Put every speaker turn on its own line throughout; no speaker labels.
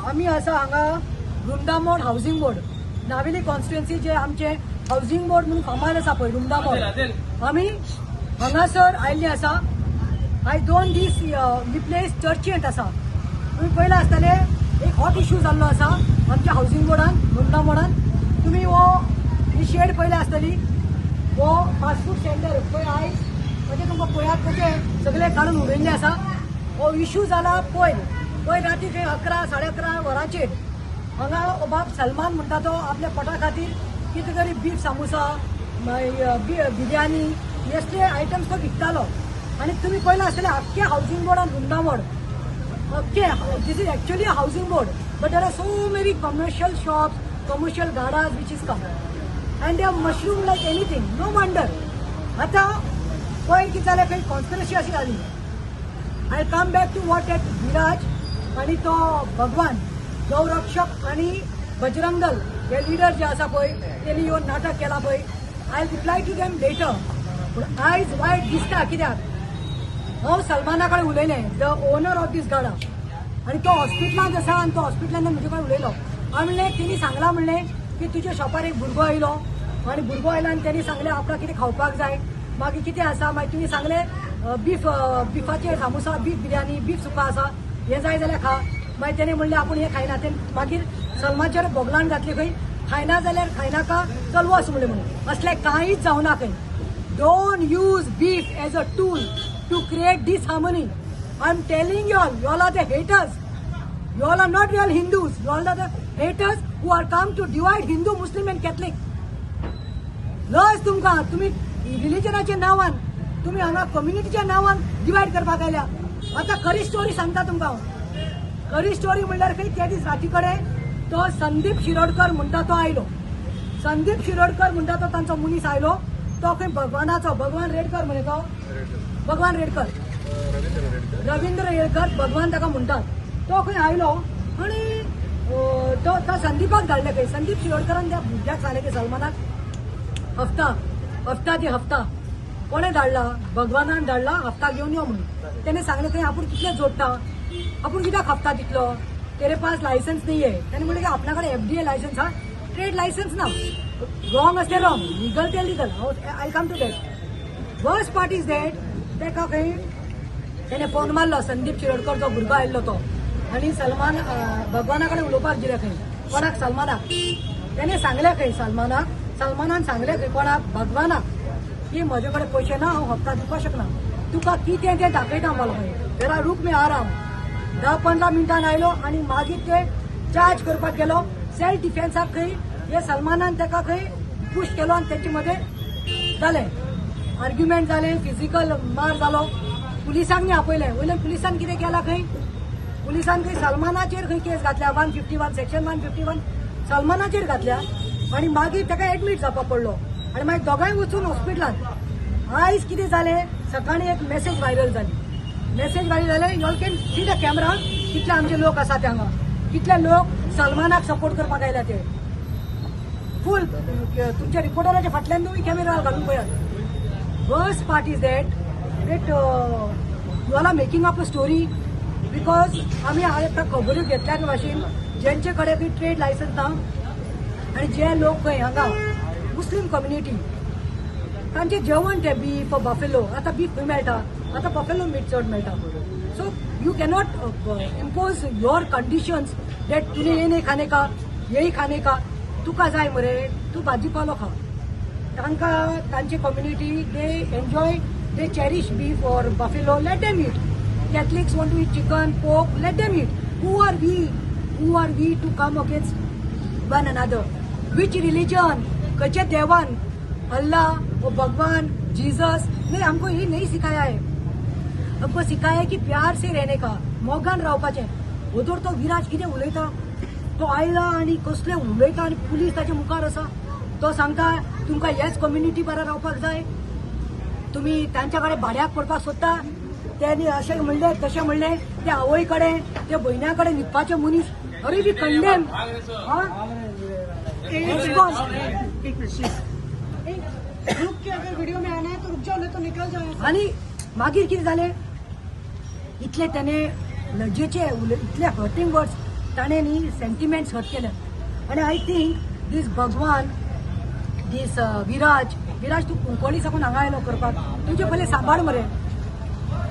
आम्ही असं हांगा रुंदामोड हाऊसिंग बोर्ड नावेली कॉन्स्टिट्युएन्सी जे आमचे हाऊसिंग बोर्ड म्हणून फामाद आसा पळय रुंदामोड आमी हांगासर आयिल्ली आसा. आयज 2 दीस ही प्लेस चर्चेंत आसा. तुम्ही पळयला आसतले एक हॉट इश्यू जाल्लो आसा आमच्या हाऊसिंग बोर्डान रुंदामोडान. तुम्ही ही शेड पळयली आसतली वो फास्ट फूड सेंटर पळय आयज म्हणजे तुमकां पळयात कशें सगळे काडून उडयल्ले आसा. हो इश्यू जाला पयर राती खंय 11 11:30 वरांचेर हांगा बाब सलमान म्हणटा तो आपल्या पोटा खातीर कितें तरी बीफ सामोसा बिर्याणी असले आयटम्स तो विकतालो. आणि तुम्ही पळयला आसतले आख्खे हाऊसिंग बोर्डान रुंदामोड अख्खे this is actually a housing board but there are so many commercial shops commercial गाडाज which is come and they are mushroom like anything. No wonder आतां पयर कितें जालें खंय कॉन्स्पिरसी अशी जाली. I come back to what at Viraj आणि तो भगवान गौरक्षक आणि बजरंग दल हे लिडर जे आसा पळय तेणी येवन नाटक केला पळय. I reply to them letter. पूण आयज वायट दिसता कित्याक हांव सलमाना कडेन उलयलें द ओनर ऑफ दीस गाडा आनी तो हॉस्पिटलांत आसा आनी तो हॉस्पिटलांत म्हजे कडेन उलयलो. हांव म्हणलें तेणी सांगलां म्हणलें की तुज्या शॉपार एक भुरगो आयलो आनी भुरगो आयलो आनी तेणी सांगलें आपणाक कितें खावपाक जाय. मागीर कितें आसा मागीर तुमी सांगलें बिफाचे सामोसा बीफ बिर्याणी बीफ सुका आसा हें जाय जाल्यार खा. मागीर तेणें म्हणलें आपूण हें खायना. ते मागीर सलमानचेर बोगलान घातली खंय खायना जाल्यार खायनाका चल वच म्हणलें असलें कांयच जावना खंय. Don't use beef as a tool to create disharmony. I'm telling you all are the haters. You all are not real Hindus. You all are the haters who are come to divide Hindu, Muslim and Catholic. लस तुमकां तुम्ही रिलिजनाच्या नांवान तुम्ही हांगा कम्युनिटीच्या नांवान divide करपाक आयल्या. आतां खरी स्टोरी सांगता तुमकां. खरी स्टोरी म्हणल्यार खंय त्या दीस राती कडेन तो संदीप शिरोडकर म्हणटा तो आयलो. संदीप शिरोडकर म्हणटा तो तांचो मनीस आयलो. तो खंय भगवान रेडकर म्हणे तो भगवान रेडकर रवींद्र रेडकर भगवान ताका म्हणटात. तो खंय आयलो आनी तो संदीपाक धाडले खंय. संदीप शिरोडकरान त्या भुरग्याक सांगलें की सलमानाक हफ्ता दी हफ्ता कोणें धाडला भगवानान धाडला हफ्ता घेवन यो म्हणून. तेणें सांगलें खंय आपूण कितले जोडटा आपूण कित्याक हफ्ता दितलो तेरे पास लायसन्स नाही आहे. त्याने म्हणले की आपल्याकडे FDA लायसन्स हा ट्रेड लायसन्स ना. रॉंग असते रॉंग लिगल ते legal. I come to that. Worst part is that तेका खंय तेणे फोन मारलो संदीप शिरोडकर जो भुरगो आयिल्लो तो आनी सलमान भगवाना कडेन उलोवपाक दिलें खंय कोणाक सलमानाक. तेणें सांगलें खंय सलमानान सांगलें खंय कोणाक भगवानाक की म्हजे कडेन पयशे ना हांव हप्ता दिवपाक शकना. तुका कितें तें दाखयता मला खंय तेरा रूप में आराम. 10-15 मिनटान आयलो आनी मागीर ते चार्ज करपाक गेलो. सेल्फ डिफेन्साक खंय हे सलमानान तेका खंय पुश केलो आनी तेंचे मदें जालें आर्ग्युमेंट जालें फिजिकल मार जालो. पुलिसांक न्ही आपयलें. वयल्यान पुलिसान कितें केलां खंय पुलिसान खंय सलमानाचेर खंय केस घातल्या 151 सेक्शन 151 सलमानाचेर घातल्या आनी मागीर ताका एडमीट जावपाक पडलो आनी मागीर दोगांय वचून हॉस्पिटलांत. आयज कितें जालें सकाळीं एक मेसेज व्हायरल जालें. Y'all can see the camera कितले आमचे लोक आसात हांगा कितले लोक सलमानाक सपोर्ट करपाक आयल्या ते फूल तुमच्या रिपोर्टराच्या फाटल्यान तुमी कॅमेरा घालून पळयात. Worst part is that you all are making up a story because आम्ही आता खबऱ्यो घेतल्या भाशेन ज्यांचे कडेन बी ट्रेड लायसन्स ना आनी जे लोक खंय हांगा मुस्लीम कम्युनिटी तांचे जेवण ते बीफ बफेलो आतां बीफ खंय मेळटा आतां बफेलो मीट चड मेळटा. So you cannot impose your conditions that तुने हे नाही खाणे का हेही खाणे का तुका जाय मरे तू भाजीपालो खा. तांकां तांची community they enjoy they cherish beef और buffalo let them eat. Catholics want to eat chicken, pork, let them eat. Who are we to come against one another? Which religion? कचे देवान अल्लाह और भगवान जीसस ने हमको ये नहीं सिखाया है. हमको सिखाया है कि प्यार से रहने का मोगान रावपाचें. उदोर तो विराज कितें उलयता तो आयला आनी कसले उलयता आनी पुलीस ताच्या मुखार आसा. तो सांगता तुमकां हेच कम्युनिटी बरा रावपाक जाय तुमी तांच्या कडेन भाड्याक पडपाक सोदता. त्यांनी अशें म्हणलें तशें म्हणलें त्या आवय कडेन त्या भयण्या कडेन न्हिदपाचे मनीस अरे बी कंडेम.
वीडियो में आना है तो रुक जाओ नहीं तो निकल जाओ.
आनी मागीर कितें जालें इतले तेणे लजेचे इतले हर्टिंग वर्ड्स ताणें न्ही सेंटिमेंट्स हर्ट केले आनी आय थिंक दीस भगवान दीस विराज तूं कोंकणी साकून हांगा आयलो करपाक तुजे पयलें सांबाळ मरे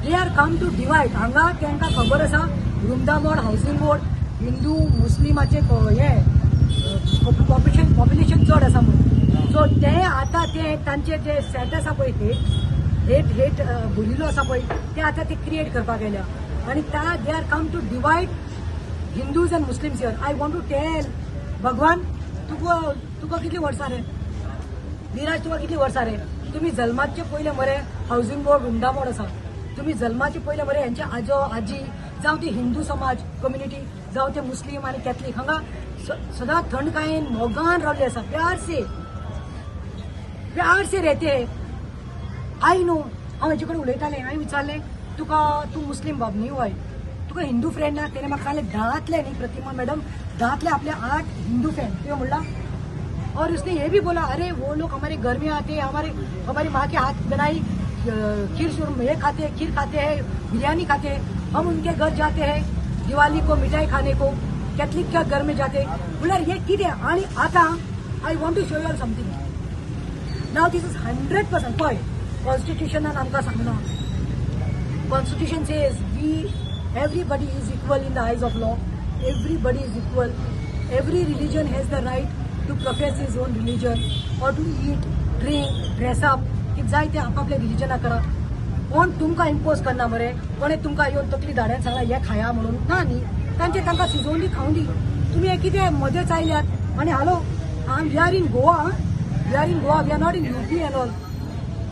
they are come to divide हांगा तांकां खबर आसा वृंदावन हावसिंग बोर्ड हिंदू मुस्लिमाचे हे पॉप्युलेशन चड आसा म्हणून सो ते आतां ते तांचे जे सेट आसा पळय हेट भरिल्लो आसा पळय ते आतां ते क्रिएट करपाक गेल्या आनी they are come to divide Hindus and Muslims here I want to tell भगवान तुका कितलीं वर्सां रे विराज तुका कितलीं वर्सां रे तुमी जल्माचे पयले मरे हावसिंग बोर्ड वृंदावन आसा तुमी जल्माचे पयले मरे हेंचे आजो आजी जावं ती हिंदू समाज कम्युनिटी जावं ते मुस्लिम आनी कॅथलीक हांगा सदां थंडकायेन मोगान रावले आसा प्यार से रहते आय नो हांव हेजे कडेन उलयतालें हांवें विचारलें तूं मुस्लिम बाब न्ही वय तुका हिंदू फ्रेंड ना तेणें म्हाका सांगलें दांतले न्ही प्रतिमा मैडम दांतले आपले 8 हिंदू फ्रेंड तुवें म्हणला और उसने ये भी बोला अरे वो लोग हमारे घर में आते हैं हमारी माँ के हाथ बनाई खीर खाते हैं बिरयानी खाते हैं हम उनके घर जाते हैं दिवाली को मिठाई खाने को कैथलिक के घर में जाते बोला ये किती आहे आणि आता I want to show you all something नाव दिस इज 100% पळय कॉन्स्टिट्यूशनान आमकां सांगना constitution says everybody is equal in the eyes of law everybody is equal every religion has the right to profess his own religion or to eat drink dress up की जाय ते आपापल्या रिलिजनाक करा कोण तुमकां इम्पोज करना मरे कोणे तुमकां येवन तकली धाड्यान सांगला हे खाया म्हणून ना न्ही तांकां शिजोवन दी खावून दी तुमी हे कितें मदेंच आयल्यात आनी hello we are in Goa we are not in UP and all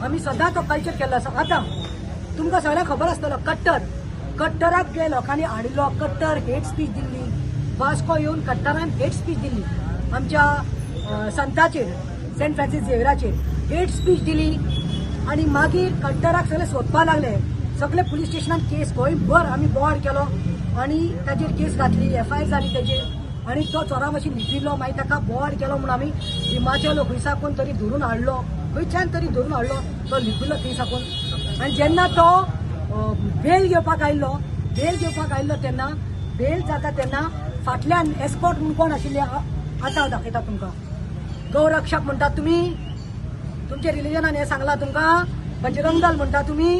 आमी सदां तो कल्चर केल्लो आसा आतां तुमकां सगळ्यांक खबर आसतलो कट्टराक जे लोकांनी हाडिल्लो कट्टर हेट स्पीच दिल्ली वास्को येवन कट्टरान हेट स्पीच दिल्ली आमच्या संताचेर सेंट फ्रांसीस झेवियराचेर हेट स्पीच दिली आनी मागीर कट्टराक सगळे सोदपाक लागले सगळे पुलीस स्टेशनान केस गोंयभर आमी बोवाड केलो आनी ताचेर केस घातली FIR जाली ताचेर आनी तो चोरा मातशी लिपिल्लो मागीर ताका बोवाड केलो म्हणून आमी हिमाचल खंयसा कोण तरी धरून हाडलो खंयच्यान तरी धरून हाडलो तो लिपिल्लो थंय साकून आनी जेन्ना तो बेल घेवपाक आयिल्लो तेन्ना बेल जाता तेन्ना फाटल्यान एस्कॉर्ट म्हणून कोण आशिल्ले आतां दाखयता तुमकां गौरक्षक म्हणटात तुमी तुमचे रिलिजनान हें सांगलां तुमकां बजरंग दल म्हणटा तुमी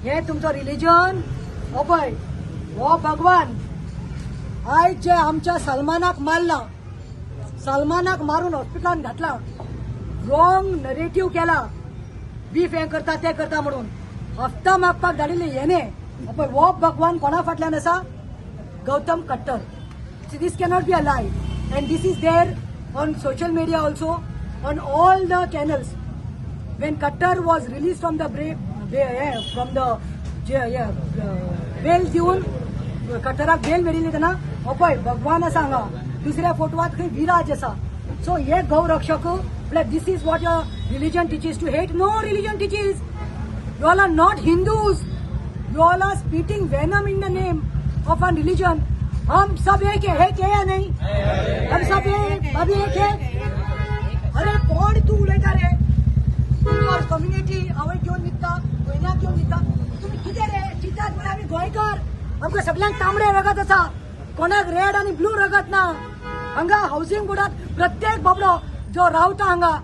हे तुमचो रिलिजन हो पळय हो भगवान आयज जे आमच्या सलमानाक मारला सलमानाक मारून हॉस्पिटलान घातला रॉंग नरेटिव्ह केला बीफ हें करता तें करता म्हणून हफ्ता मागपाक धाडिल्ले हेणे पळय हो भगवान कोणा फाटल्यान आसा Gautam Khattar this cannot be a lie and this is there on social media also on all the channels when Khattar was release from the bail दिवन कट्टराक बेल मेळिल्ली तेन्ना हो पळय भगवान आसा हांगा दुसऱ्या फोटवांत खंय विराज आसा सो हे गौरक्षक this is what your religion teaches to hate no religion teaches You all are not Hindus. You all are spitting venom in the name of a religion. हम सब एक है क्या या नहीं? हम सब अभी एक है. अरे कौन तू उलयता रे? तुमची कम्युनिटी आवय घेवन निघता, गोंयनाक घेवन निघता. तुम्ही किती रे? चितात म्हळ्यार आमी गोंयकार. आमकां सगळ्यांक तांबडे रगत आसा. कोणाक रेड आनी ब्लू रगत ना. हांगा हावसिंग बोर्डात प्रत्येक बाबडो जो रावता हांगा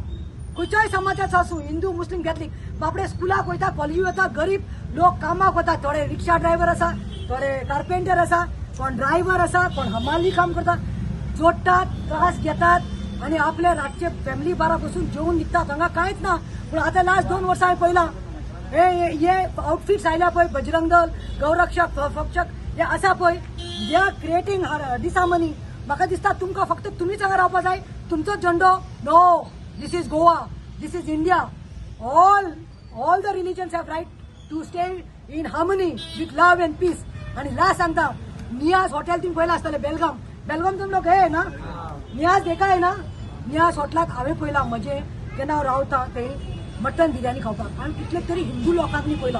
खंयच्याय समाजाचो आसूं हिंदू मुस्लिम कॅथलीक बापडे स्कुलाक वयता कॉलेजी वता गरीब लोक कामाक वता थोडे रिक्षा ड्रायव्हर आसा थोडे कार्पेंटर आसा कोण ड्रायव्हर आसा कोण हमाली काम करता जोडटात त्रास घेतात आनी आपले रातचे फॅमिली बारा बसून जेवून निघतात हांगा कांयच ना पूण आतां लास्ट 2 वर्सां हांवें पळयलां हे आउटफिट्स आयल्या पळय बजरंग दल गौरक्षक फक्षक हे आसा पळय दे आर क्रिएटिंग दिसामनी म्हाका दिसता तुमकां फक्त तुमीच हांगा रावपाक जाय तुमचो झेंडो no this is Goa this is India all the religions have right to stay in harmony with love and peace आणि लास्ट सांगता नियाज हॉटेल तुम्ही पळयला आसतले बेलगाम तुमी लोक हे ना नियाज देखा आहे ना नियाज हॉटेलाक हांवें पळयला म्हजे जेन्ना हांव रावता थंय मटन बिर्याणी खावपाक आनी कितले तरी हिंदू लोकांक पळयला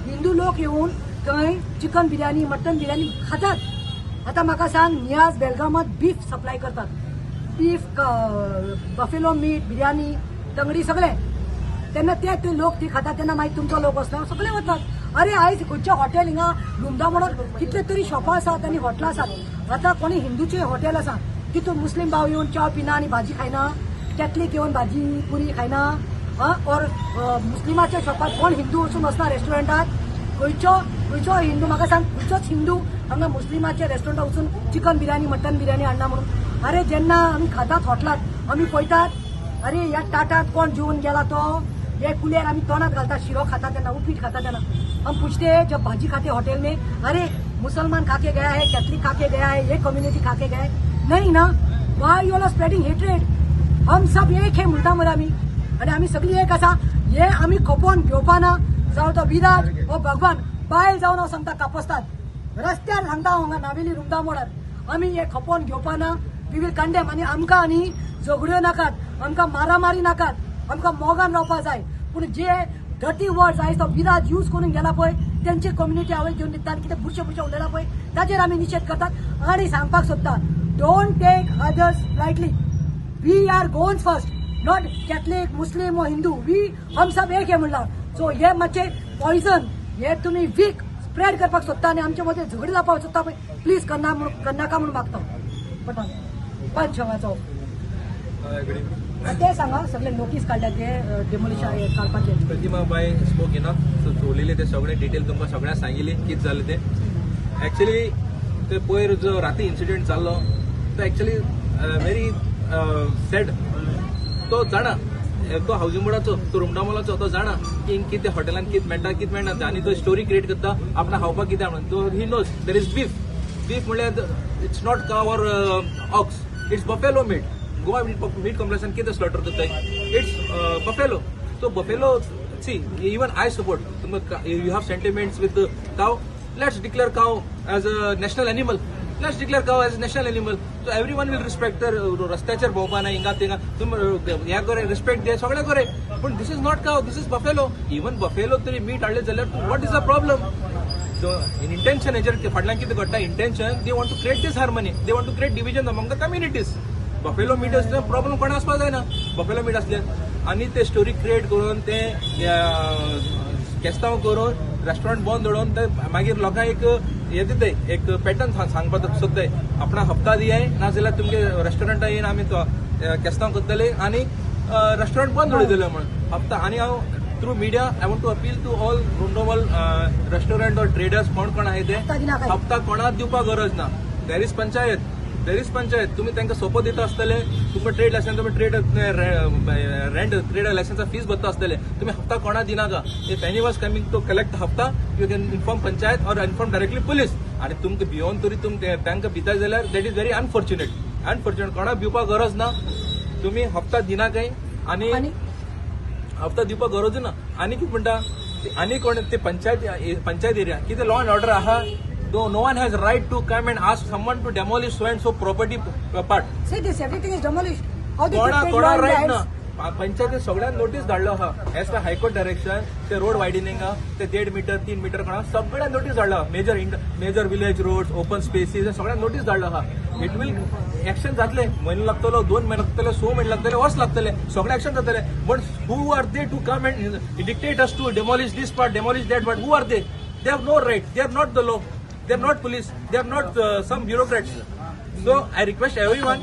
हिंदू लोक येवन थंय चिकन बिर्याणी मटन बिर्याणी खातात आता म्हाका सांग नियाज बेलगामात बीफ सप्लाय करतात बीफ बफेलो मीट बिर्याणी तंगडी सगळे तेन्ना ते लोक ती खातात तेन्ना मागीर तुमचो लोक असता सगळे वतात अरे आयज खंयच्या हॉटेल हिंगा वृंदावनात कितले तरी शॉपां आसात आनी हॉटेलां आसात आता कोणी हिंदूचे हॉटेल आसा तितून मुस्लिम भाव येऊन च्या पिना आणि भाजी खायना, कॅथलिक येऊन भाजी पुरी खायना, और मुस्लिमाच्या शॉपात कोण हिंदू वचून वचना रेस्टॉरंटात, खंयचो हिंदू म्हाका सांग, खंयचोच हिंदू हांगा मुस्लिमाच्या रेस्टॉरंटात वचून चिकन बिर्याणी मटन बिर्याणी हाडना म्हणून. अरे जेन्ना आमी खातात हॉटेलात आमी पळयतात, अरे ह्या टाटात कोण जेवून गेला तो, ये कुलेर आमी तोंडात घालतात शिरो खाता तेन्ना, उपीट खाता तेन्ना. हम पूछते जब भाजी खाते होटल में, अरे मुसलमान खा के गया है, कैथलिक खा के गया है, ये कम्युनिटी खा के गया है, नहीं ना. Why you are spreading hatred. हम सब एक हे म्हणटा मरे आमी, आणि आमी सगळी एक आसा. हे आमी खपोवन घेवपाना, जावं तो विराज हो भगवान बायल जावन हांव सांगता कापस्तात, रस्त्यार सांगता हांगा नावेली रुमदा मोडार, आमी हे खपोवन घेवपाना. We will condemn. आणि आमकां न्ही झगड्यो नाकात, आमकां मारामारी नाकात, आमकां मोगान रावपा जाय. पूण जे डर्टी वर्ड्स आयज तो विराज यूज करून गेला पळय, तेंची कम्युनिटी आवय घेवन दितात, कितें बुरशे बुरशे उलयला पळय, ताचेर आमी निशेध करतात. आणि सांगपाक सोदता, don't take others lightly. We are गोन्स first, not Catholic Muslim व हिंदू. हम सब एक हे म्हणला. सो हे मातशे पॉयझन हे तुमी वीक स्प्रेड करपाक सोदता आनी आमचे मदें झगडी जावपाक सोदता पळय, प्लीज करनाका म्हणून मागता. पटन पंच हांगाचो ते सांगा सगळे नोटीस काढल्या ते डेमोलिशन काडपाचे.
प्रतिमाबाई स्पोक इनफ, सो उलयले ते सगळे डिटेल तुमकां सगळ्यांक सांगिल्ली कितें जालें ते. एक्चुअली ते पयर जो राती इन्सिडेंट जाल्लो तो एक्चुअली व्हेरी सॅड. तो जाणा, तो हाऊसिंग बोर्डाचो, तो रुमडामोलाचो, तो जाणा की कितें हॉटेलांत कितें मेळटा कितें मेळना, आनी तो स्टोरी क्रिएट करता आपणा खावपाक कितें म्हणून. तो he knows there is beef. Beef म्हणल्यार it's not cow or ox, it's buffalo meat. Goa meat कॉम्प्लेक्सान कितें स्लॉटर करताय, it's buffalo. So buffalo see even I support. You have sentiments with cow, let's declare cow as a national animal. Let's declare cow as a national animal. So everyone will respect. रस्त्याचेर भोंवपा ना हिंगा थिंगा, तुमी हें करे respect दे, सगळें करे. पूण दीस is not cow, this is buffalo. Even buffalo तरी मीट हाडले जाल्यार what is the problem. In intention हेजेर फाटल्यान कितें घडटा, intention they want to create this harmony, they want to create division among the communities. Buffalo meat असल्यार problem कोणा आसपाक जायना. बफेलो मीट असल्यार आनी ते स्टोरी क्रिएट करून ते केस्तांव करून रेस्टॉरंट बंद दवरून ते मागीर लोकांक एक हे दिताय, एक पॅटर्न सांगपाक सोदताय, आपणा हप्ता दियाय नाजाल्यार तुमगे रेस्टॉरंटा येवन आमी तो केस्तांव करतले आनी रेस्टॉरंट बंद उडयतले म्हणून हप्ता. आनी हांव through media I want to appeal to all Rumdamol restaurant or traders कोण आहे ते हप्ता कोणाक दिवपाक गरज ना. There is panchayat, there is panchayat. तुम्ही तांकां सोपो दिता आसतले, तुमकां ट्रेड लायसन्स, तुम्ही ट्रेड रेंट ट्रेड लायसन्सा फीस भरता आसतले, तुम्ही हप्ता कोणाक दिनाका. If any was coming to collect हप्ता you can inform panchayat or inform directly police. आणि तुमकां भिवून तरी तांकां भिताय जाल्यार दॅट इज व्हेरी अनफॉर्च्युनेट. कोणाक भिवपाक गरज ना. तुम्ही हप्ता दिनाकाय आनी हप्ता दिवपाक गरज ना. आनी कितें म्हणटा आनी कोण ते पंचायत एरिया कितें लॉ अँड ऑर्डर आहा. No one has right to come and ask someone to demolish so and so property part.
Say this, everything is demolished. How they take
कोणा
land
राईट
lands?
ना. पंचायतीन सगळ्यांक notice धाडलो आहा. As per high court direction ते road widening ते 1.5 metre 3 metre कोणा सगळ्यांक नोटीस धाडलो. Major village roads open spaces सगळ्यांक नोटीस धाडलो आहा. इट विल एक्शन जातले. म्हयनो लागतलो, 2 महिने लागतले, 6 महिने लागतले, वर्स लागतले, सगळे एक्शन जातले. But who are they to come and dictate us to demolish this part, demolish that part? Who are they? They have no right. They are not the law. They are not police. They are not some bureaucrats. So I request everyone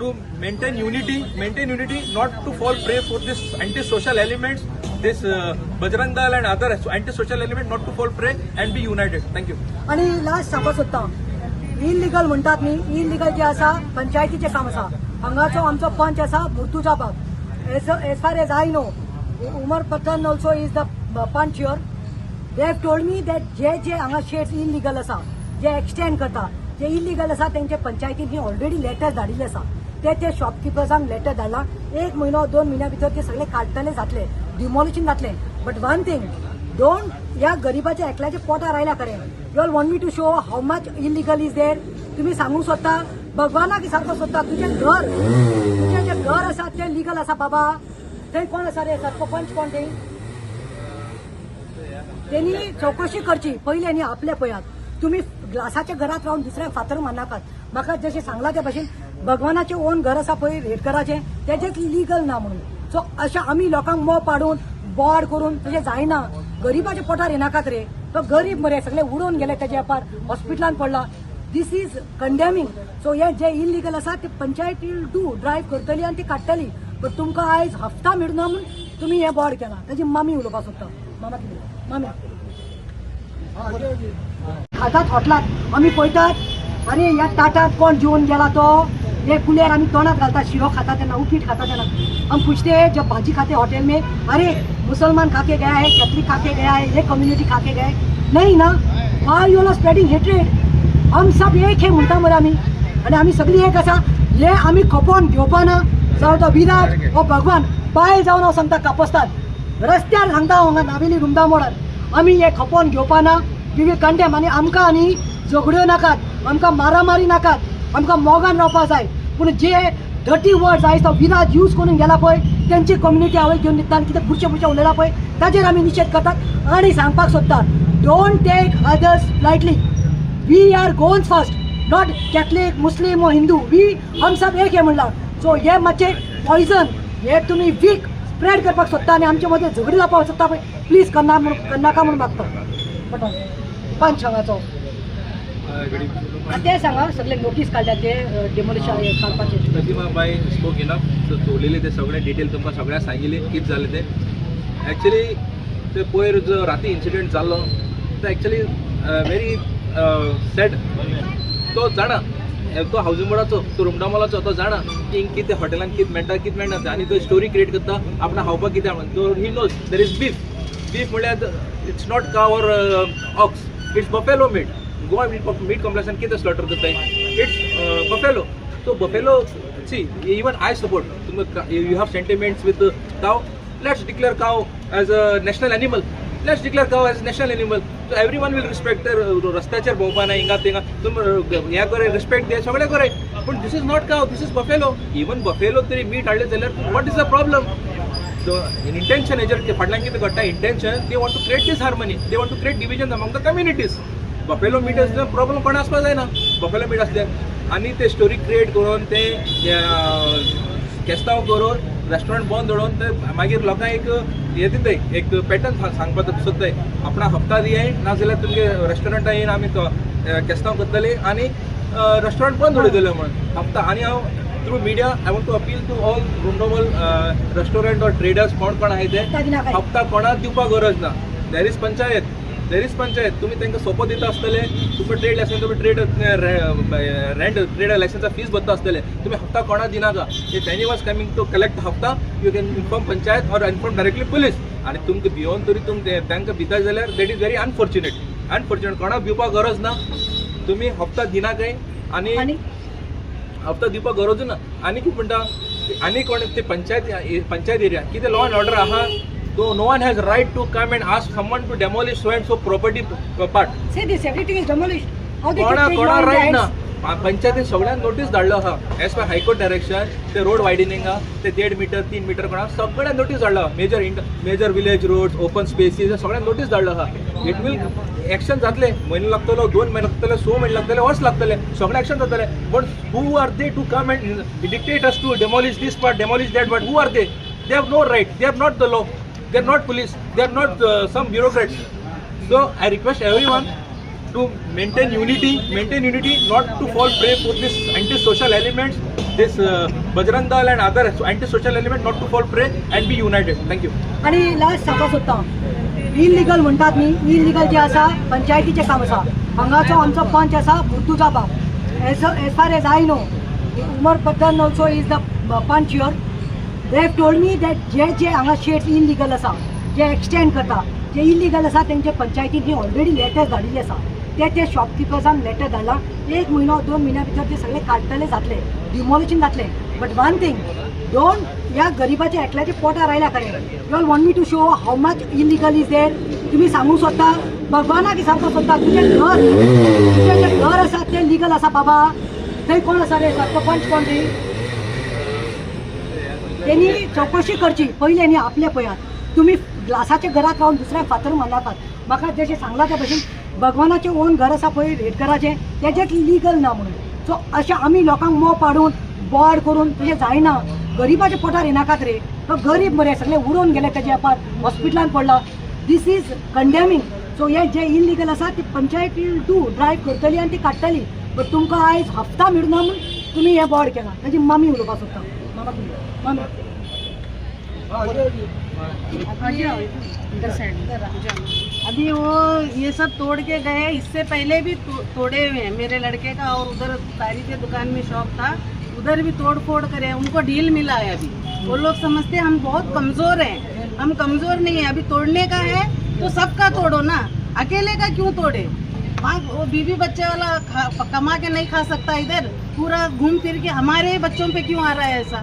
to maintain unity, not to fall prey for this anti-social elements, this Bajrang Dal and other anti-social elements, not to fall prey and be united. Thank you.
आणि last सांगपाक सोदता, illegal म्हणटात न्ही, illegal जे आसा पंचायतीचे काम आसा. हांगाचो आमचो पंच आसा Murtuzabad. As far as I know, Umar Pathan also is the panch here. They have told me that जे हांगा शेड्स इलिगल आसा, जे एक्सटेंड करता, जे इलिगल आसा तेंचे पंचायतीन ऑलरेडी लेटर धाडिल्ले आसा. ते शॉपकिपर्सांक लेटर धाडला. 1 महिनो 2 महिन्या भितर ते सगळे काडटले जातले, डिमॉलिशन जातले. बट वन थिंग, डोंट ह्या गरीबाच्या एकल्याच्या पोटार आयल्या खरें. You all want me to show how much illegal is there. तुम्ही सांगूंक सोदता, भगवानाक विचारपाक सोदता, तुजें जे घर आसा ते लिगल आसा बाबा. थंय कोण आसा रे सरपंच कोण ते? त्यांनी चौकशी करची पहिले न्ही आपले पळयात. तुम्ही ग्लासाच्या घरात राहून दुसऱ्या फातर मारनाकात. म्हाका जशें सांगला त्या भाशेन भगवानाचे ओन घर आसा पळय रेड कराचे, तेजेच लिगल ना म्हणून. सो अशें आमी लोकांक मोग पाडून बोवाड करून तशें जायना. गरीबाच्या पोटार येनाकात रे. तो गरीब मरे सगळे उडून गेले, तेजे पार हॉस्पिटलान पडला. दिस इज कंडेमिंग. सो हे जे इलिगल आसा ते पंचायत विल डू ड्रायव्ह करतली आनी ती काडटली. बट तुमकां आयज हफ्ता मेळना म्हूण तुमी हे बोर्ड केला. ताजी मामी उलोवपाक सोदता. मामा कितें मामी खातात हॉटलात आमी पळयतात. अरे ह्या ताटात कोण जेवन गेला तो ये कुलेर आमी तोंडात घालता शिरो खाता तेन्ना उपीट खाता तेन्ना. हम पूछते हैं जब भाजी खाते होटल में अरे मुसलमान खा के गया है कैथलिक खा के गया है ये कम्युनिटी खा के गए नहीं ना. Why you are spreading hatred. हम सब एक हे म्हणटा मरे आमी आनी आमी सगळीं एक आसा. हे आमी खपोवन घेवपाना जावं तो विराट हो भगवान बायल जावन हांव सांगता कापस्तान रस्त्यार सांगता हांगा नावेली रुमदा मोडार आमी हे खपोवन घेवपाना. We will condemn. आनी आमकां आनी झगड्यो नाकात आमकां मारामारी नाकात आमकां मोगान रावपा जाय. पूण जे डर्टी वर्ड्स आयज तो विराट यूज करून गेला पळय तेंची कम्युनिटी हांवें घेवन निघता कितें बुरशें उलयला पळय ताजेर आमी निशेध करतात. आनी सांगपाक सोदतात don't take others lightly. We are गोन्स first not catholic muslim व हिंदू. वी हम सब एक हे म्हणला. सो हे मातशें पॉयझन हे तुमी वीक स्प्रेड करपाक सोदता आनी आमचे मदें झगडी जावपाक सोदता पळय प्लीज करनाका म्हणून मागता. पंच हांगाचो ते सांगा सगळे नोटीस काढल्यात ते डेमोलिशन काडपाचे.
प्रतिमाबाई स्पोक इनफ. सो चोरलेले ते सगळे डिटेल तुमकां सगळ्यांक सांगिल्ली कितें जालें ते. एक्चुअली ते पयर जो राती इन्सिडेंट जाल्लो तो एक्चुअली व्हेरी सॅड. तो जाणा तो हावजिंग बोर्डाचो तो रुमडामोलाचो तो जाणा की कितें हॉटेलान कितें मेळटा कितें मेळना आनी तो स्टोरी क्रिएट करता आपणा खावपाक कितें तो he knows there is beef. Beef म्हळ्यार it's not cow or ox it's buffalo meat. Goa meat कॉम्प्लेक्सान कितें स्लॉटर करताय it's buffalo. So buffalo see even I support तुमकां you have sentiments with cow. Let's declare cow as a national animal. Let's declare cow as national animal. So everyone will respect. रस्त्याचेर भोंवपा ना हिंगा थिंगा तुम हें करे respect दे सगळें करे. पूण दीस is not cow this is buffalo. Even buffalo तरी मीट हाडलें जाल्यार what is the problem. So intention हेजेर फाटल्यान कितें घडटा intention they want to create this harmony. They want to create division among the communities. Buffalo meat आसल्यार problem कोणा आसपाक जायना. बफेलो मीट आसल्यार आनी ते स्टोरी क्रिएट करून ते केस्तांव करून रेस्टॉरंट बंद दवरून ते मागीर लोकांक एक हे दिताय एक पॅटर्न सांगपाक सोदताय आपणा हप्ता दियाय नाजाल्यार तुमगे रेस्टॉरंटा येवन आमी तो केस्तांव करतले आनी रेस्टॉरंट बंद उडयतले म्हणून हप्ता. आनी हांव through media I want to appeal to all Rumdamol restaurant or traders कोण आहाय ते हप्ता कोणाक दिवपाक गरज ना. There is panchayat. तुम्ही तांकां सोपो दिता आसतले. तुमकां ट्रेड लायसन्स तुमी ट्रेड रेंट ट्रेड लायसन्सा फीस भरता आसतले. तुमी हप्ता कोणाक दिनाका. If any was coming to collect हप्ता you can inform panchayat or inform directly police. आनी तुमकां भिवून तरी तांकां भिता जाल्यार दॅट इज व्हेरी अनफॉर्च्युनेट. कोणाक भिवपाक गरज ना. तुमी हप्ता दिनाकाय आनी हप्ता दिवपाक गरजूच ना. आनी कितें म्हणटा आनी कोण ते पंचायत एरिया कितें लॉ एंड ऑर्डर आहा. No one has right to come and ask someone to demolish so and so property part.
Say this, everything is demolished. How they
कोणा राईट ना. पंचायतीन सगळ्यांक नोटीस धाडलो आहा एज पर हायकोर्ट डायरेक्शन. ते road वायडनिंगा ते 1.5 मीटर 3 मीटर कोणा सगळ्यांक नोटीस धाडलो. Major village roads open spaces सगळ्यांक नोटीस धाडलो आहा. इट वील एक्शन जातले. म्हयनो लागतलो 2 म्हयने लागतले 6 म्हयने लागतले वर्स लागतले सगळे एक्शन जातले. But who are they to come and dictate us to demolish this part demolish that part. Who are they have no right. They are not the law. They are not police. They are not some bureaucrats. So I request everyone to maintain unity, not to fall prey for this anti-social elements, this Bajrang Dal and other anti-social elements, not to fall prey and be united. Thank you.
आणि last सांगपाक सोदता illegal म्हणटात न्ही. Illegal जे आसा पंचायतीचें काम आसा. हांगाचो आमचो पंच आसा मुर्तुजा बाब. As far as I know Umar Pathan also is the panch here. They have told me that जे हांगा शेड्स इलिगल आसा जे एक्सटेंड करता जे इलिगल आसा तेंचे पंचायतीन ही ऑलरेडी लेटर्स धाडिल्ली आसा. ते शॉपकिपर्सान लेटर धाडला. 1 म्हयनो 2 म्हयन्या भितर ते सगळे काडटले जातले डिमोलिशन जातले. बट वन थिंग डोंट ह्या गरिबाच्या एकल्याच्या पोटार आयल्या खरें. You all want me to show how much illegal is there. तुम्ही सांगूंक सोदता भगवानाक सांगपाक सोदता तुजें जें घर आसा तें लिगल आसा बाबा. थंय कोण आसा रे सरपंच कोण रे. त्यांनी चौकशी करची पहिले न्ही आपले पळयात. तुम्ही ग्लासाच्या घरात राहून दुसऱ्याक फातर मारनाकात. म्हाका जशें सांगला त्या भशेन भगवानाचें ओन घर आसा पळय रेडकराचें तेजें लिगल ना म्हणून. सो अशें आमी लोकांक मोव पाडून बोर्ड करून तशें जायना. गरिबाच्या पोटार येनाकात रे. तो गरीब मरे सगळे उडोवन गेले तेजे पार हॉस्पिटलान पडला. This is condemning. सो हे जे इलिगल आसा ती पंचायत विल डू ड्रायव्ह करतली आनी ती काडटली. पण तुमकां आयज हप्ता मेळूना म्हूण तुमी हे बोर्ड केला ताजी मामी उलोवपाक सोदता मामा मामी
अभी वो ये सब तोड़ के गए, इससे पहले भी तोड़े हुए हैं मेरे लड़के का, और उधर साड़ी के दुकान में शॉप था, उधर भी तोड़ फोड़ करे, उनको डील मिला है। अभी वो लोग समझते हैं हम बहुत कमजोर हैं, हम कमजोर नहीं है। अभी तोड़ने का है तो सबका तोड़ो ना, अकेले का क्यों तोड़े। वो बीवी बच्चे वाला कमा के नहीं खा सकता, इधर पूरा घूम फिर के हमारे ही बच्चों पे क्यों आ रहा है ऐसा।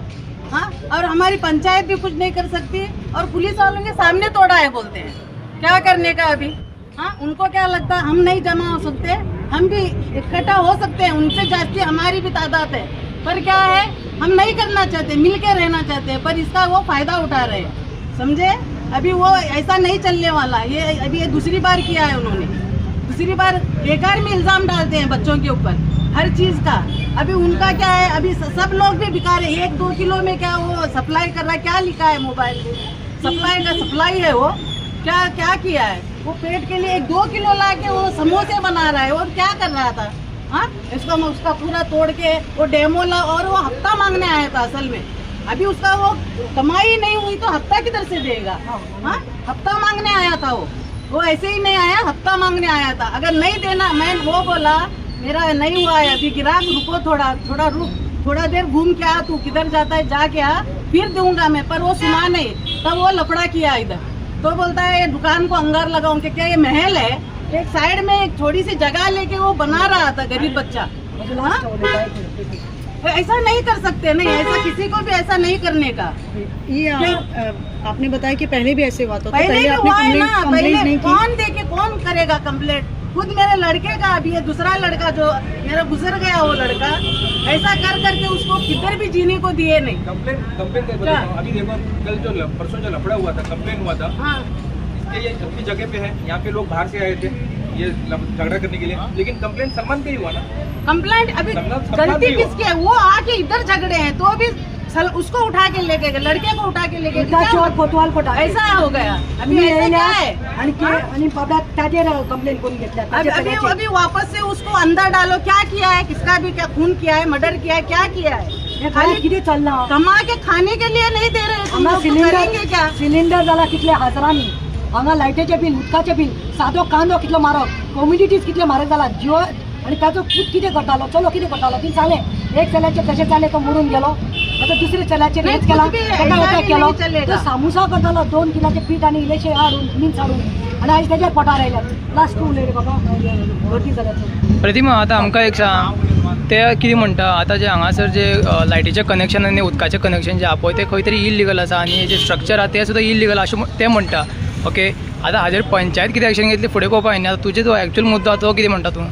हाँ, और हमारी पंचायत भी कुछ नहीं कर सकती, और पुलिस वालों के सामने तोड़ा है बोलते हैं, क्या करने का अभी। हाँ, उनको क्या लगता है हम नहीं जमा हो सकते, हम भी इकट्ठा हो सकते हैं, उनसे जाती हमारी भी तादाद है, पर क्या है हम नहीं करना चाहते, मिल के रहना चाहते हैं, पर इसका वो फायदा उठा रहे हैं, समझे। अभी वो ऐसा नहीं चलने वाला, ये अभी ये दूसरी बार किया है उन्होंने, दूसरी बार बेकार में इल्जाम डालते हैं बच्चों के ऊपर हर चीज का। अभी उनका क्या है, अभी सब लोग भी बिका रहे, 1-2 किलो में क्या वो सप्लाई कर रहा है, क्या लिखा है मोबाइल में, सप्लाई का सप्लाई है वो, क्या क्या किया है वो पेट के लिए 1-2 किलो ला के वो समोसे बना रहा है, और क्या कर रहा था। हाँ, उसका पूरा तोड़ के वो डेमो ला, और वो हफ्ता मांगने आया था असल में। अभी उसका वो कमाई नहीं हुई तो हफ्ता किधर से देगा। हाँ, हफ्ता मांगने आया था वो ऐसे ही नहीं आया, हफ्ता मांगने आया था। अगर नहीं देना, मैं वो बोला मेरा नहीं हुआ है अभी गिराक, रुको थोड़ा रुक, थोड़ा देर घूम के आ, तू किधर जाता है जाके आ, फिर दूंगा मैं, पर वो सुना नहीं, तब वो लफड़ा किया इधर। तो बोलता है ये दुकान को अंगार लगाऊं, क्या ये महल है, एक साइड में एक थोड़ी सी जगह लेके वो बना रहा था गरीब बच्चा। हाँ? ऐसा नहीं कर सकते, नहीं ऐसा किसी को भी ऐसा नहीं करने का।
ये आपने बताया कि पहले भी ऐसे हुआ था,
पहले भी
आपने
हुआ है ना,
कंप्लेंट
पहले
नहीं की।
कौन देखे कौन करेगा कंप्लेंट। खुद मेरे लड़के का अभी ये दूसरा लड़का जो मेरा गुजर गया, वो लड़का ऐसा कर करके उसको किधर भी जीने को दिए नहीं।
कंप्लेन अभी देखो, कल जो परसों जो लफड़ा हुआ था, कंप्लेन हुआ था,
हाँ,
इसके ये अपनी जगह पे है, यहाँ पे लोग बाहर से आए थे ये झगड़ा करने के लिए, लेकिन कंप्लेन सलमान पे ही हुआ ना।
कंप्लेंट अभी गलती किसकी है, वो आके इधर झगड़े हैं तो अभी उसको उठा के लेके गए, लड़के को उठा के लेके गए,
चोर कोतवाल कोटा
ऐसा हो गया। अभी ऐसा क्या है,
आणि बाबा ताजेर कंप्लेंट करून घेतल्या।
अभी वापस से उसको अंदर डालो, क्या किया है, किसका भी क्या खून किया है, मर्डर किया है, क्या किया है।
खाली किती चालला,
कमा के खाने के लिए नहीं दे रहे, तुम लोग तो करेंगे क्या।
सिलेंडर झाला कितले हजारांनी, हांगा लायटीचे बिल, उदकाचे बिल, सादो कांदो कितलो म्हारग, कॉमोडिटीज कितले म्हारग जाला, जिओ आणि ताजो पूत कितें करतालो, चलो कितें करतालो ती चाले, एक चल्याचे तशें चाले तो मरून गेलो, आता दुसरे चल्याचे रेट केला, ताका अटॅक केलो, तो सामुसा करतालो 2 किलाचे पीठ आणि इलेशे हाडून मिन्स हाडून, आणि आयज तेजेर पोटार आयल्या। लास्ट उलय रे बाबा, भरती जाल्यात।
प्रतिमा, आता आमकां एक सांग, ते कितें म्हणटा आता जे हांगासर जे लायटीचें कनेक्शन आनी उदकाचें कनेक्शन जे आहा पळय ते खंय तरी इल्लिगल आसा, आनी जे स्ट्रक्चर आहा ते सुद्दां इल्लिगल अशें ते म्हणटा। ओके, आता हाजेर पंचायत कितें एक्शन घेतली फुडें पळोवपा जायना, तुजे जो एक्चुअल मुद्दो तो कितें म्हणटा तूं।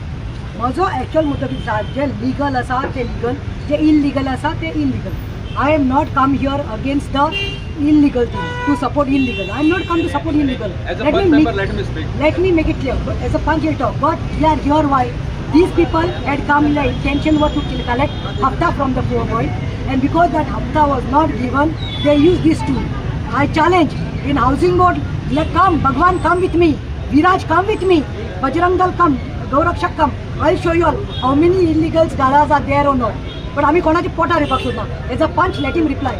म्हजो एक्चुअल मुद्दो कितें आसा, जे लीगल आसा ते लीगल, जे इल्लीगल आसा ते illegal. I am not come here against the illegal thing, to support illegal. I am not come to support illegal.
As a punch member, let me speak.
Let me make it clear. As a punch will talk, but we are here why? These people had come, the intention was to collect hafta from the poor boy, and because that hafta was not given, they used this tool. I challenge in housing board, let come, Bhagwan come with me, Viraj come with me, Bajrang Dal come, Gaurakshak come. I'll show you all how many illegal galas are there or not. पण आम्ही कोणाची पोटार येवपाक सोदना। As a पंच let him reply.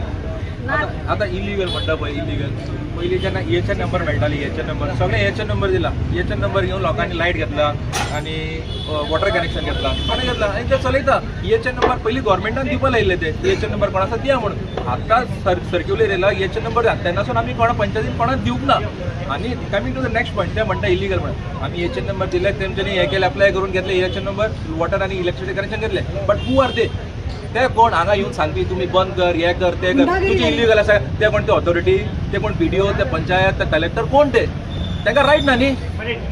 आता illegal म्हणटा पळय, illegal पयलीं जेन्ना EHN नंबर मेळटाली, EHN नंबर सगळे EHN नंबर दिला, EHN नंबर घेवन लोकांनी लायट घेतला आणि वॉटर कनेक्शन घेतला, कोणें घेतला आनी ते चलयता। EHN नंबर पयलीं गोवोरमेंटान दिवपा लायिल्ले ते, EHN नंबर कोणा आसा दिया म्हणून। आतां सर्क्युलर येयला EHN नंबर तेन्नासून आमी कोणा पंचायतीन कोणाक दिवंक ना। आनी coming to the next point, ते म्हणटा इलिगल म्हणून। आमी EHN नंबर दिले, तेंच्यांनी हे केले, अप्लाय करून घेतले EHN नंबर, वॉटर आनी इलेक्ट्रिसिटी कनेक्शन घेतले, बट हू आर ते कोण हांगा येवन सांगपी तुम्ही बंद कर, हे कर, ते कर, तुझे इलिगल आसा ते कोण, ते ऑथॉरिटी, ते कोण PDO, ते पंचायत, ते कलेक्टर, कोण ते, तांकां रायट ना न्ही।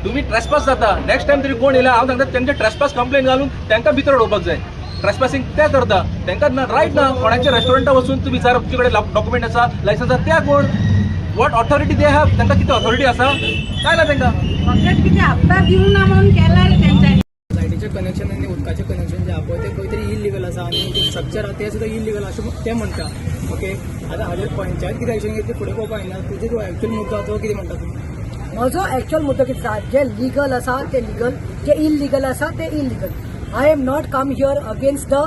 तुम्ही ट्रेसपास जाता, नेक्स्ट टायम तरी कोण येयला हांव सांगता तेंचे ट्रेसपास कंप्लेन घालून तांकां भितर उडोवपाक जाय। ट्रेसपासिंग ते करता, तांकां रायट ना। कोणाच्या रेस्टॉरंटात वचून तुम्ही जर तुमचे कडेन डॉक्युमेंट आसा, लायसन्स आसा, त्या कोण, वॉट ऑथॉरिटी दे हॅव, तांकां कितें ऑथॉरिटी आसा काय ना तांकां।
फक्त किती हप्ता दिवं ना म्हणून केला रे त्यांच्यानी।
लायटीचें कनेक्शन आनी उदकाचें कनेक्शन जे आहा पळय ते खंय तरी इल्लिगल आसा, आनी जे स्ट्रक्चर आहा ते सुद्दां इल्लिगल अशें ते म्हणटा। ओके, आता हाजेर पंचायत कितें एक्शन घेतली फुडें पळोवपा जायना, तुजे जो एक्चुअल मुद्दो आहा तो कितें म्हणटा तूं।
म्हजो एक्चुअल मुद्दो कितें आसा, जे लीगल आसा ते लीगल, जे इल्लीगल आसा ते illegal. I am not come here against the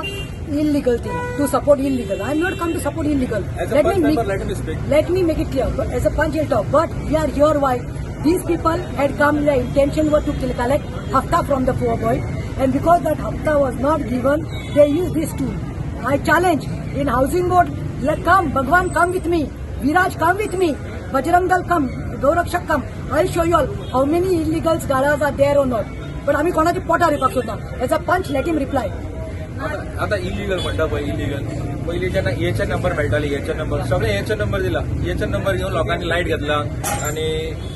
illegal thing, to support illegal. I am not come to support illegal.
As a punch member, let him speak.
Let me make it clear. But as a punch he'll talk. But we are here why? These people had come, their intention was to collect hafta from the poor boy. And because that hafta was not given, they used this tool. I challenge in housing board, come, Bhagwan, come with me. Viraj, come with me. Bajrang Dal, come. Gaurakshak, come. I'll show you all how many illegals galas are there or not. But आम्ही कोणाची पोटा रिपाक सोदना. As a punch, let him reply.
आता illegal म्हणटा पळय illegal पयलीं जेन्ना एचे number मेळटाली एचे number सगळे एचे नंबर दिला एचे नंबर घेवन लोकांनी लायट घेतला आणि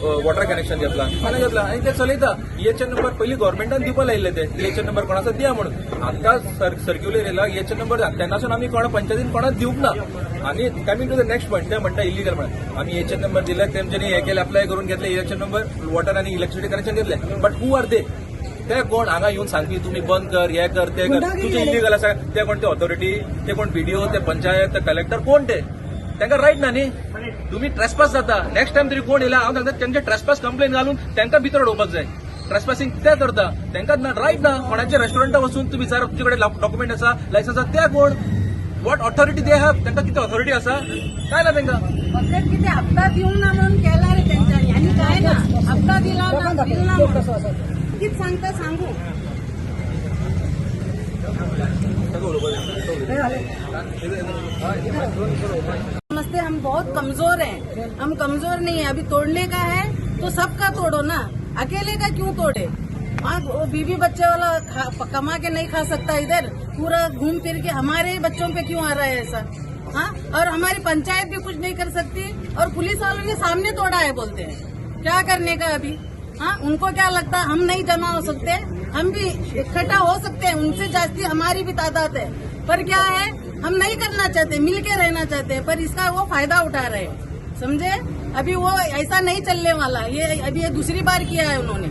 वॉटर कनेक्शन घेतला पाणी घेतला आणि ते चलयता एचे नंबर पयलीं गव्हर्मेंटान दिवपा लायिल्ले ते एचे नंबर कोणाचो दिया म्हणून आतां सर्क्युलर येयला एचे नंबर तेन्नासून आमी कोणा पंचायतीन कोणाक दिवंक ना आणि coming to the next point ते म्हणटा इलिगल म्हणून आमी एचे नंबर दिले तेंच्यांनी हे केले अप्लाय करून घेतले एचे नंबर वॉटर आणि इलेक्ट्रिसिटी कनेक्शन घेतले बट हू आर दे ते कोण हांगा येऊन सांगपी तुम्ही बंद कर हे कर ते कर तुझे इलिगल आसा ते कोण ते ऑथॉरिटी ते कोण बीडीओ ते पंचायत ते कलेक्टर कोण ते तांकां रायट ना न्ही तुम्ही ट्रेसपास जाता नेक्स्ट टाइम तरी कोण येयला हांव सांगता त्यांचे ट्रेसपास कंप्लेन घालून तांकां भितर उडोवपाक जाय ट्रेसपासिंग ते करता तांकां रायट ना कोणाच्या रेस्टॉरंटात वचून तुम्ही जर तुमचे कडेन डॉक्युमेंट आसा लायसन्स आसा ते कोण वॉट ऑथॉरिटी दे हॅव तांकां किती ऑथॉरिटी आसा काय ना तांकां
फक्त किती हप्ता देऊन ना म्हणून केला रे त्यांच्यानी आणि काय ना हप्ता दिला ना दिला ना म्हणून. किती सांगता सांगू समझते हम बहुत कमजोर हैं हम कमजोर नहीं है अभी तोड़ने का है तो सबका तोड़ो ना अकेले का क्यों तोड़े वो बीवी बच्चे वाला कमा के नहीं खा सकता इधर पूरा घूम फिर के हमारे बच्चों पे क्यों आ रहा है ऐसा हाँ और हमारी पंचायत भी कुछ नहीं कर सकती और पुलिस वालों के सामने तोड़ा है बोलते हैं क्या करने का अभी हाँ उनको क्या लगता है हम नहीं जमा हो सकते हम भी इकट्ठा हो सकते हैं उनसे जास्ती हमारी भी तादाद है पर क्या है हम नहीं करना चाहते मिलके रहना चाहते हैं पर इसका वो फायदा उठा रहे हैं समझे अभी वो ऐसा नहीं चलने वाला ये अभी ये दूसरी बार किया है उन्होंने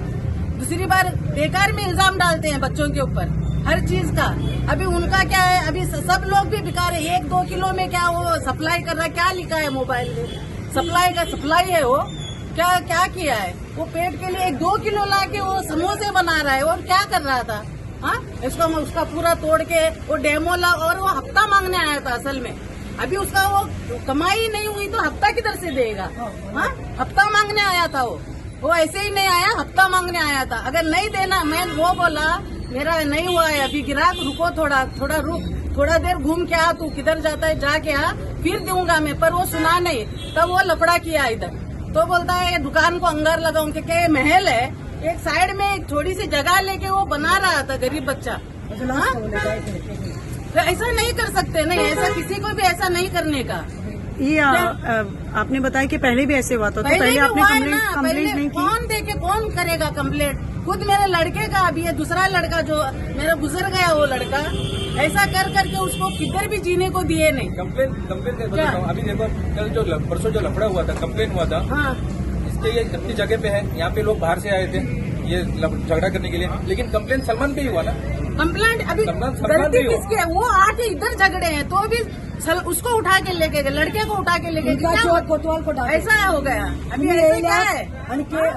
दूसरी बार बेकार में इल्जाम डालते हैं बच्चों के ऊपर हर चीज का अभी उनका क्या है अभी सब लोग भी बेकार है 1-2 किलो में क्या वो सप्लाई कर रहा है क्या लिखा है मोबाइल में सप्लाई का सप्लाई है वो क्या क्या किया है वो पेट के लिए 1-2 किलो ला के वो समोसे बना रहा है और क्या कर रहा था हाँ इसका उसका पूरा तोड़ के वो डेमो ला और वो हफ्ता मांगने आया था असल में अभी उसका वो कमाई नहीं हुई तो हफ्ता किधर से देगा हाँ हफ्ता मांगने आया था वो ऐसे ही नहीं आया हफ्ता मांगने आया था अगर नहीं देना मैं वो बोला मेरा नहीं हुआ है अभी गिराक रुको थोड़ा रुक थोड़ा देर घूम के आ तू किधर जाता है जाके आ फिर दूंगा मैं पर वो सुना नहीं तब वो लफड़ा किया इधर तो बोलता है दुकान को अंगार लगाऊं के महल है एक साइड में एक थोड़ी सी जगह लेके वो बना रहा था गरीब बच्चा हाँ? तो ऐसा नहीं कर सकते नहीं ऐसा किसी को भी ऐसा नहीं करने का
ये आपने बताया कि पहले भी ऐसे हुआ था तो पहले आपने कंप्लेंट नहीं की
कौन देखे कौन करेगा कंप्लेंट खुद मेरे लड़के का अभी ये दूसरा लड़का जो मेरा गुजर गया वो लड़का ऐसा कर करके उसको किधर भी जीने को दिए नहीं
कंप्लेन अभी देखो कल जो परसों जो लफड़ा हुआ था कंप्लेन हुआ था
हाँ
इसके ये अपनी जगह पे है यहाँ पे लोग बाहर से आए थे ये झगड़ा करने के लिए लेकिन कंप्लेन सलमान पे ही हुआ ना
कंप्लेंट अभी
सलमान
गलती
भी
किसकी है वो आके इधर झगड़े हैं तो भी उसको उठा के लेके गए लड़के को उठा के लेके
उनका चोट कोतवाल को टाकलं.
ऐसा हो गया अभी
तुम्ही
ऐसा
येयल्या
क्या है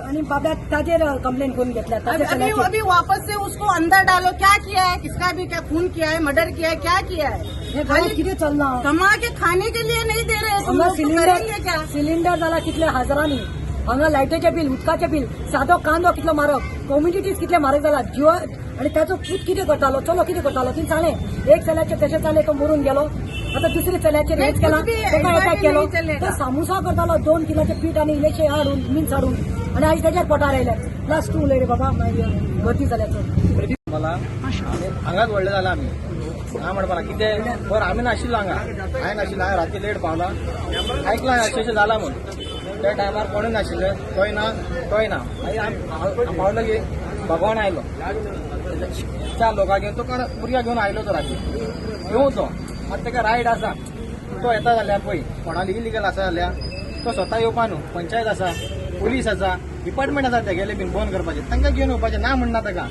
आणि बाब्यात ताजेर कंप्लेंट करून घेतल्या ताजे
अभी
चल्याचे.
अभी वापस से उसको अंदर डालो क्या किया है किसका भी क्या खून किया है मर्डर किया है क्या किया है
हे घरात किती चालणार
कमा के खाने के लिए नहीं दे रहे
हांगा
लोग तो करेंगे क्या
सिलिंडर जाला कितले हजारांनी हांगा लायटीचे बिल उदकाचे बिल सादो कांदो कितलो म्हारग कम्युनिटीज कितले म्हारग जाला जीव आणि त्याचो पूत कितें करतालो चलो कितें करतालो ती सांगलें एक चल्याचे तशें जालें तो मरून गेलो आता दुसरे चल्याचे रेट केला ताका अटॅक केलो तो सामुसा करतालो 2 किलोचे पीठ आणि इलेशे हाडून मिन्स हाडून आणि आज त्याच्यार पोटार आयले प्लस 2 उलय रे बाबा भरती जाल्याचो
मला हांगाच व्हडले जाला आमी हांगा म्हणपाक लागला कितें बरं आमी नाशिल्लो हांगा हांवें नाशिल्लो हांवें राती लेट पावला आयकलां अशें जाला म्हूण त्या टायमार कोणूय नाशिल्लें तोय ना हांव पावलो की भगवान आयलो 4 लोकां घेवन तो कोण भुरग्यां घेवन आयलो तो राती घेवन तो आतां तेका रायट आसा तो येता जाल्यार पळय कोणाली इलिगल आसा जाल्यार तो स्वता येवपा न्हू पंचायत आसा पुलीस आसा डिपार्टमेंट आसा तेगेले बीन बंद करपाचें तांकां घेवन येवपाचें ना म्हणना ताका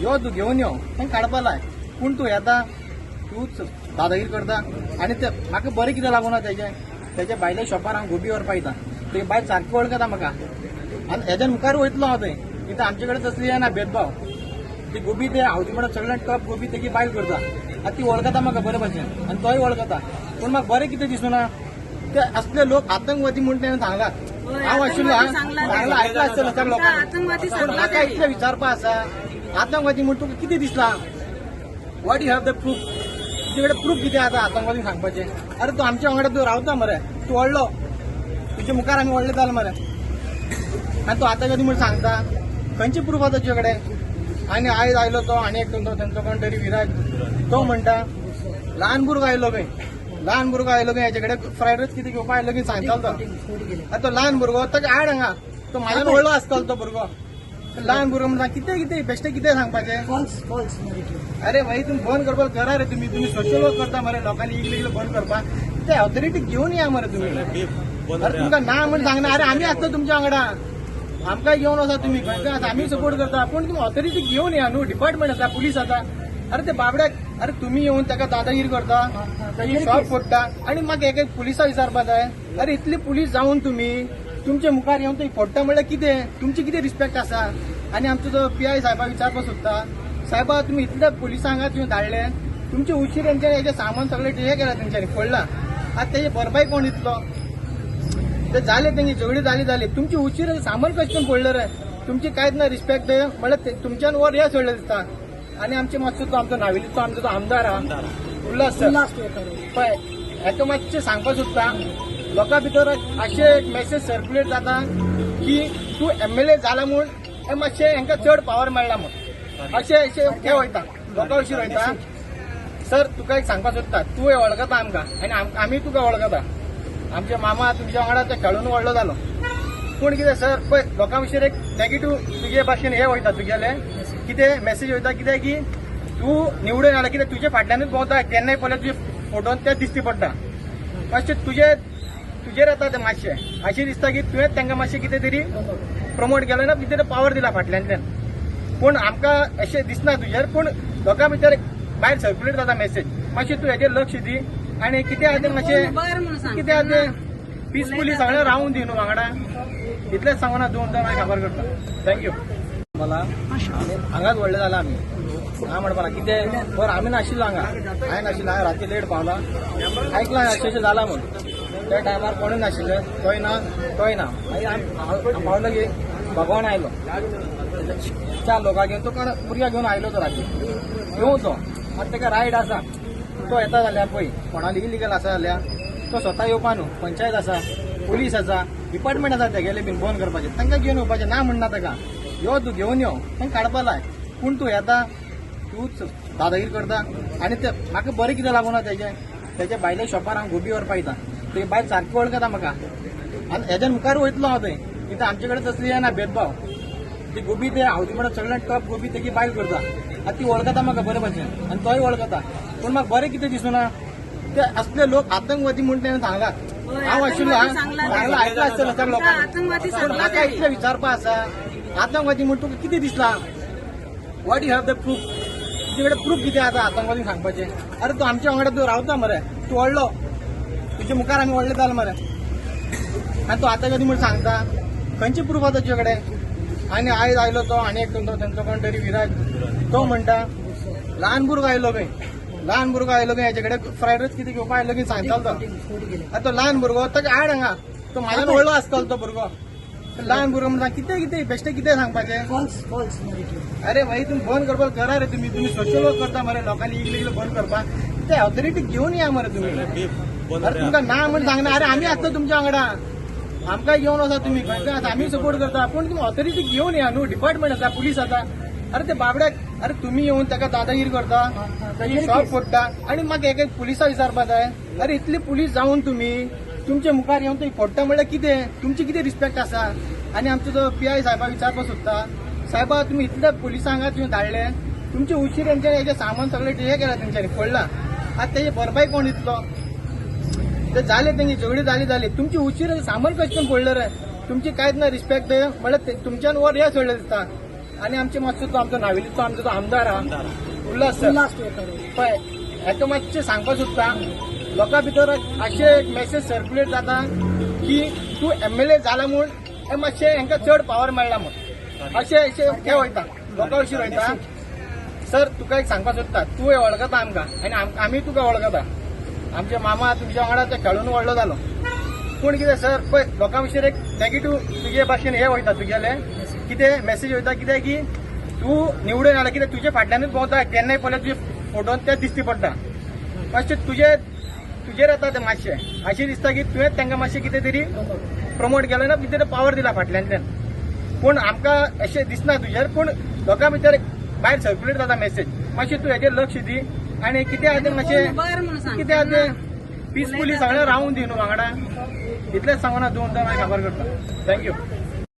यो तूं घेवन यो तांकां काडपा लाय पूण तूं येता तूंच दादागिरी करता आनी ते म्हाका बरें कितें लागूं ना तेजे भायल्या शॉपार हांव गोबी व्हरपा येता ते बायल सारकी वळखता म्हाका आनी हेज्या मुखार वयतलो हांव थंय कित्याक आमचे कडेन तसली ना भेदभाव ती गोबी ते हावती म्हणून सगळ्यांत टॉप गोबी तेगी बायल करता आतां ती वळखता म्हाका बरे भाशेन आनी तोय वळखता पूण म्हाका बरें कितें दिसूना ते असले लोक आतंकवादी म्हणून तेणें सांगला हांव आशिल्लो सांगला आयकला आसतलें त्या लोकांनी पूण म्हाका इतलें विचारपा आसा आतंकवादी म्हूण तुका कितें दिसला what you have the proof तुजे कडेन प्रूफ कितें आतां आतंकवादी सांगपाचें अरे तूं आमच्या वांगडा तूं रावता मरे तूं व्हडलो तुजे मुखार आमी व्हडले जाले मरे आनी तूं आतंकवादी म्हूण सांगता खंयची प्रूफ आसा तुजे कडेन आनी आयज आयलो तो आनी एक तेंचो कोण तरी विराज तो म्हणटा ल्हान भुरगो आयलो खंय ल्हान भुरगो आयलो खंय हेचे कडेन फ्रायड रायस कितें घेवपा आयलो की सांगतालो तो आतां तो ल्हान भुरगो ताका हाड हांगा तो म्हाज्यान व्हडलो आसतलो तो भुरगो ल्हान भुरगो म्हणटा कितें बेश्टें कितें सांगपाचें
फॉल्स फॉल्स
अरे भाई तुम्ही बंद करपाक करा रे तुम्ही सोशल वर्क करता मरे लोकांनी इगले बंद करपाक ते ऑथॉरिटी घेवन या मरे तुम्ही अरे तुमकां ना म्हण सांगना अरे आमी आसता तुमच्या वांगडा आमकां घेवन वचा तुम्ही खंय आसा आमी सपोर्ट करता पूण तुम्ही ऑथॉरिटी घेवन या न्हू डिपार्टमेंट आसा पुलीस आसा अरे ते बाबड्याक अरे तुम्ही येवन ताका दादागिरी करता ताची शॉप फोडटा आनी म्हाका एक पुलिसा विचारपा जाय अरे इतली पुलीस जावन तुम्ही तुमच्या मुखार येवन थंय फोडटा म्हणल्यार कितें तुमची कितें रिस्पेक्ट आसा आनी आमचो जो PI साहेबाक विचारपाक सोदता साहेबा तुम्ही इतल्या पुलिसांक तुम्ही धाडले तुमचे उशीर यांच्या हेजे सामान सगळे हे केला तेंच्यांनी फोडला आता तेजे भरपाई कोण दितलो ते जाले तेंची झगडी जाली तुमची उशीर सामान कशें करून फोडलं रे तुमची कांयच ना रिस्पेक्ट म्हणल्यार तुमच्यान वर हे सोडले दिसता आनी आमचे मातसो तो आमचो नाविलीचो आमचो तो आमदार आहा उल्हास सर पळय हेका मातशें सांगपाक सोदता लोकां भितर अशें एक मेसेज सर्क्युलेट जाता की तूं MLA जाला म्हूण हे मातशें हेंकां चड पावर मेळ्ळा म्हूण अशें हे वयता लोकां अशीं वयता सर तुका एक सांगपाक सोदता तूं वळखता आमकां आनी आमी तुका वळखता आमचे मामा तुमच्या वांगडा ते खेळून व्हडलो जालो पूण कितें सर पळय लोकां भितर एक नेगेटीव तुजे भाशेन हे वयता तुगेले कितें मेसेज वयता कितें की तूं निवडून आला कितें तुजे फाटल्यानूच भोंवता केन्नाय पळय तुजे फोटोन तें दिसती पडटा मातशें तुजेर येता तें मातशें अशें दिसता की तुवें तांकां मातशें कितें तरी प्रमोट केलें ना कितें पावर दिला फाटल्यान पूण आमकां अशें दिसना तुजेर पूण लोकां भितर भायर सर्क्युलेट जाता मेसेज मातशें तूं हेजेर लक्ष दी आनी कितें आहा तें मातशें कितें आहा तें पिसफुली सगळें रावून दी न्हू वांगडा इतलेंच सांगून तूं तर म्हाका खबर करता थँक्यू मला हांगाच व्हडले जाला आमी हांव म्हणपा ना कितें बरं आमी नाशिल्लो हांगा हांवें नाशिल्लो हांवें राती लेट पावला आयकलां अशें जाला म्हूण त्या टायमार कोणूय नाशिल्लें तोय ना मागीर पावलो की भगवान आयलो 4 लोकां घेवन तो कोण भुरग्यां घेवन आयलो तो राती घेवन तो आतां ताका रायट आसा तो येता जाल्यार पळय कोणाली इलिगल आसा जाल्यार तो स्वता येवपा न्हू पंचायत आसा पुलीस आसा डिपार्टमेंट आसा तेगेले बीन बंद करपाचें तांकां घेवन येवपाचें ना म्हणना ताका यो तूं घेवन यो तांकां काडपा लाय पूण तूं येता तूंच दादागिरी करता आनी ते म्हाका बरें कितें लागूना तेजे भायल्या शॉपार हांव गोबी व्हरपा येता ते बायल सारकी वळखता म्हाका आनी हेज्यान मुखार वयतलो हांव थंय कित्याक आमचे कडेन तसली येना भेदभाव ती गोबी ते हावती म्हणून सगळ्यांत टॉप गोबी तेगी बायल करता आतां ती वळखता म्हाका बरे भाशेन आनी तोय वळखता पूण म्हाका बरें कितें दिसूना ते असले लोक आतंकवादी म्हणून तेणें सांगला हांव आशिल्लो सांगला आयकला आसतलें त्या लोकांनी पूण म्हाका इतलें विचारपा आसा आतंकवादी म्हूण तुका कितें दिसला what you have the proof तुजे कडेन प्रूफ कितें आतां आतंकवादी सांगपाचें अरे तूं आमच्या वांगडा तूं रावता मरे तूं व्हडलो तुजे मुखार आमी व्हडले जाले मरे आनी तूं आतंकवादी म्हूण सांगता खंयची प्रूफ आसा तुजे कडेन आनी आयज आयलो तो आनी एक तेंचो कोण तरी विराज तो म्हणटा ल्हान भुरगो आयलो खंय ल्हान भुरगो आयलो खंय हेचे कडेन फ्रायड रायस कितें घेवपा आयलो की सांगतालो तो आतां तो ल्हान भुरगो ताका हाड हांगा तो म्हाज्यान व्हडलो आसतलो तो भुरगो ल्हान भुरगो म्हणटा कितें बेश्टें कितें सांगपाचें
फॉल्स फॉल्स
अरे भाई तुम्ही बंद करपाक करा रे तुम्ही सोशल वर्क करता मरे लोकांनी इगले बंद करपाक ते ऑथॉरिटी घेवन या मरे तुम्ही अरे तुमकां ना म्हण सांगना अरे आमी आसता तुमच्या वांगडा आमकां घेवन वचा तुम्ही खंय आसा आमी सपोर्ट करता पूण तुम्ही ऑथॉरिटी घेवन या न्हू डिपार्टमेंट आसा पुलीस आसा अरे ते बाबड्याक अरे तुम्ही येवन ताका दादागिरी करता ताची शॉप फोडटा आनी म्हाका एक पुलिसा विचारपा जाय अरे इतली पुलीस जावन तुम्ही तुमच्या मुखार येवन थंय फोडटा म्हणल्यार कितें तुमची कितें रिस्पेक्ट आसा आनी आमचो जो PI साहेबाक विचारपाक सोदता साहेबा तुम्ही इतल्या पुलिसांक तुम्ही धाडले तुमचे उशीर यांच्या हेजे सामान सगळे हे केला तेंच्यांनी फोडला आता तेजे भरपाई कोण दितलो ते जाले तेंची झगडी जाली तुमची उशीर सामान कशें करून फोडलं रे तुमची कांयच ना रिस्पेक्ट म्हणल्यार तुमच्यान वर हे सोडले दिसता आनी आमचे मातसो तो आमचो नाविलीचो आमचो तो आमदार आहा उल्हास सर पळय हेका मातशें सांगपाक सोदता लोकां भितर अशें एक मेसेज सर्क्युलेट जाता की तूं MLA जाला म्हूण हे मातशें हेंकां चड पावर मेळ्ळा म्हूण अशें हे वयता लोकां अशीं वयता सर तुका एक सांगपाक सोदता, तूं वळखता आमकां आनी आमी तुका वळखता. आमचे मामा तुमच्या वांगडा ते खेळून व्हडलो जालो. पूण कितें सर पळय लोकां भितर एक नेगेटिव्ह तुजे भाशेन हे वयता तुगेले कितें मेसेज वयता कितें की तूं निवडून आला कितें तुजे फाटल्यानूच भोंवता केन्नाय पळय तुजे फोटोन तें दिश्टी पडटा. मातशें तुजेर येता तें मातशें अशें दिसता की तुवें तांकां मातशें कितें तरी प्रमोट केलें ना कितें पावर दिला फाटल्यान. पूण आमकां अशें दिसना तुजेर, पूण लोकां भितर भायर सर्क्युलेट जाता मेसेज. मातशें तूं हेजेर लक्ष दी आनी कितें आहा तें मातशें कितें आहा तें पिसफुली सगळें रावून दी न्हू वांगडा. इतलेंच सांगून तूं म्हाका खबर करता. थँक्यू.